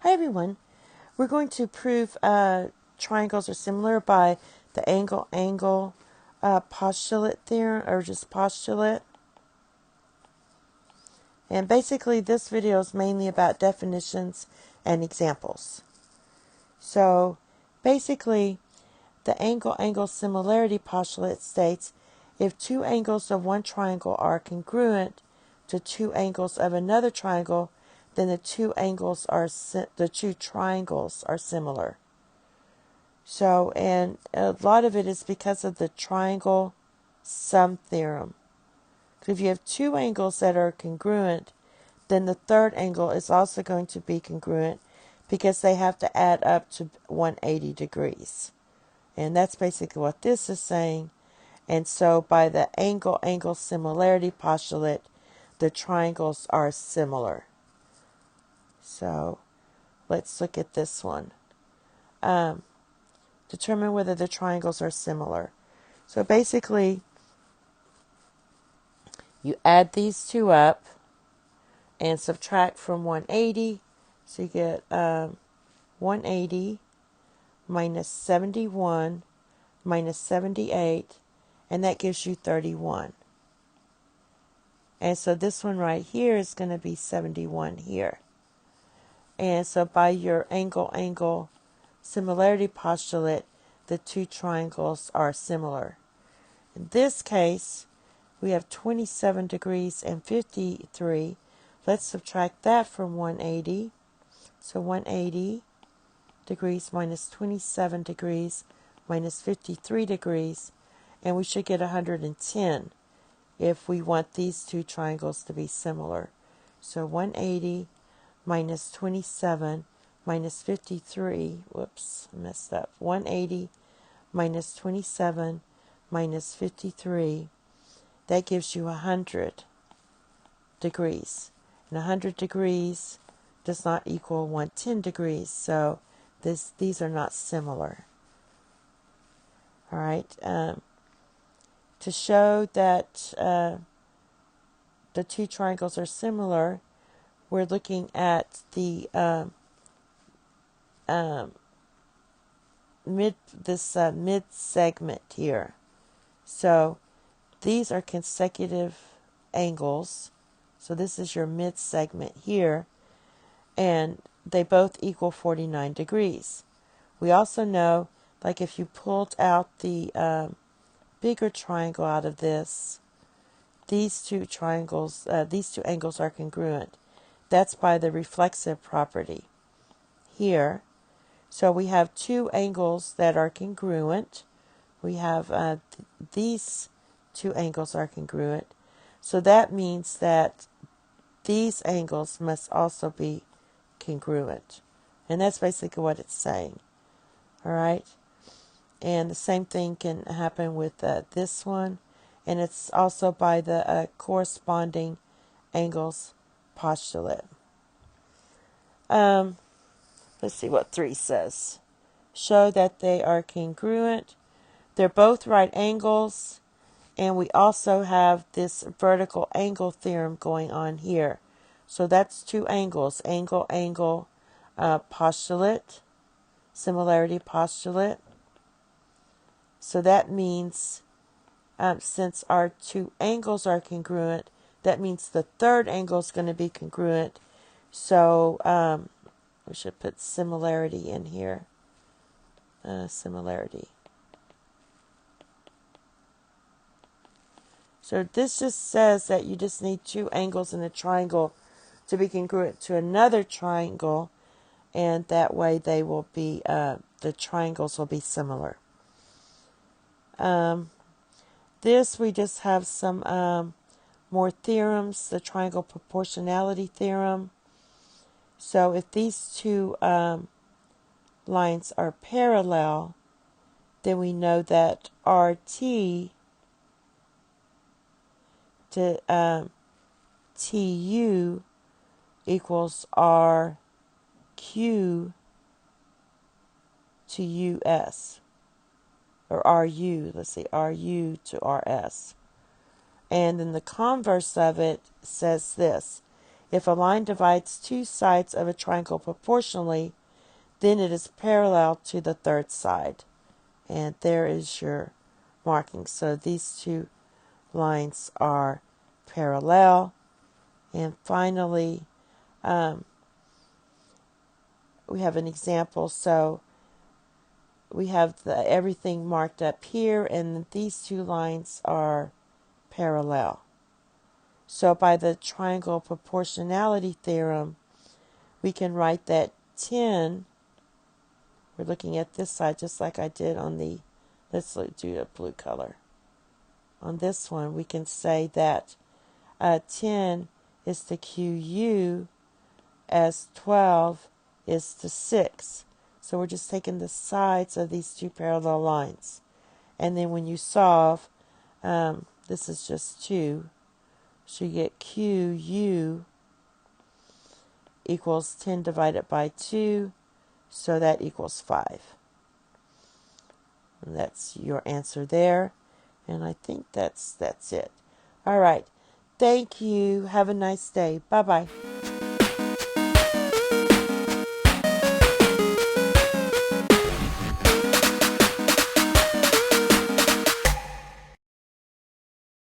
Hi everyone. We're going to prove triangles are similar by the angle-angle postulate theorem, or just postulate. And basically this video is mainly about definitions and examples. So basically the angle-angle similarity postulate states if two angles of one triangle are congruent to two angles of another triangle, then the two triangles are similar. So, and a lot of it is because of the triangle sum theorem. If you have two angles that are congruent, then the third angle is also going to be congruent because they have to add up to 180 degrees. And that's basically what this is saying. And so by the angle-angle similarity postulate, the triangles are similar. So let's look at this one. Determine whether the triangles are similar. So basically, you add these two up and subtract from 180. So you get 180 minus 71 minus 78, and that gives you 31. And so this one right here is going to be 71 here. And so by your angle-angle similarity postulate, the two triangles are similar. In this case, we have 27 degrees and 53. Let's subtract that from 180. So 180 degrees minus 27 degrees minus 53 degrees. And we should get 110 if we want these two triangles to be similar. So 180 minus 27 minus 53, whoops, I messed up. 180 minus 27 minus 53, that gives you 100 degrees. And 100 degrees does not equal 110 degrees, so these are not similar. All right. To show that the two triangles are similar, we're looking at the mid segment here. So these are consecutive angles. So this is your mid segment here, and they both equal 49 degrees. We also know, like if you pulled out the bigger triangle out of this, these two angles are congruent. That's by the reflexive property here. So we have two angles that are congruent. We have these two angles are congruent. So that means that these angles must also be congruent. And that's basically what it's saying. All right. And the same thing can happen with this one. And it's also by the corresponding angles postulate. Let's see what 3 says. Show that they are congruent. They're both right angles. And we also have this vertical angle theorem going on here. So that's two angles. Angle-angle postulate. Similarity postulate. So that means since our two angles are congruent, that means the third angle is going to be congruent. So we should put similarity in here. Similarity. So this just says that you just need two angles in a triangle to be congruent to another triangle, and that way they will be the triangles will be similar. This we just have some more theorems. The triangle proportionality theorem. So if these two lines are parallel, then we know that RT to TU equals RQ to US. Or RU, let's say RU to RS. And then the converse of it says this. If a line divides two sides of a triangle proportionally, then it is parallel to the third side. And there is your marking. So these two lines are parallel. And finally, we have an example. So we have everything marked up here, and these two lines are parallel. So by the triangle proportionality theorem, we can write that 10, we're looking at this side just like I did on the, let's do a blue color. On this one, we can say that 10 is to QU as 12 is to 6. So we're just taking the sides of these two parallel lines. And then when you solve, this is just 2. So you get QU equals 10 divided by 2. So that equals 5. And that's your answer there. And I think that's it. All right. Thank you. Have a nice day. Bye-bye.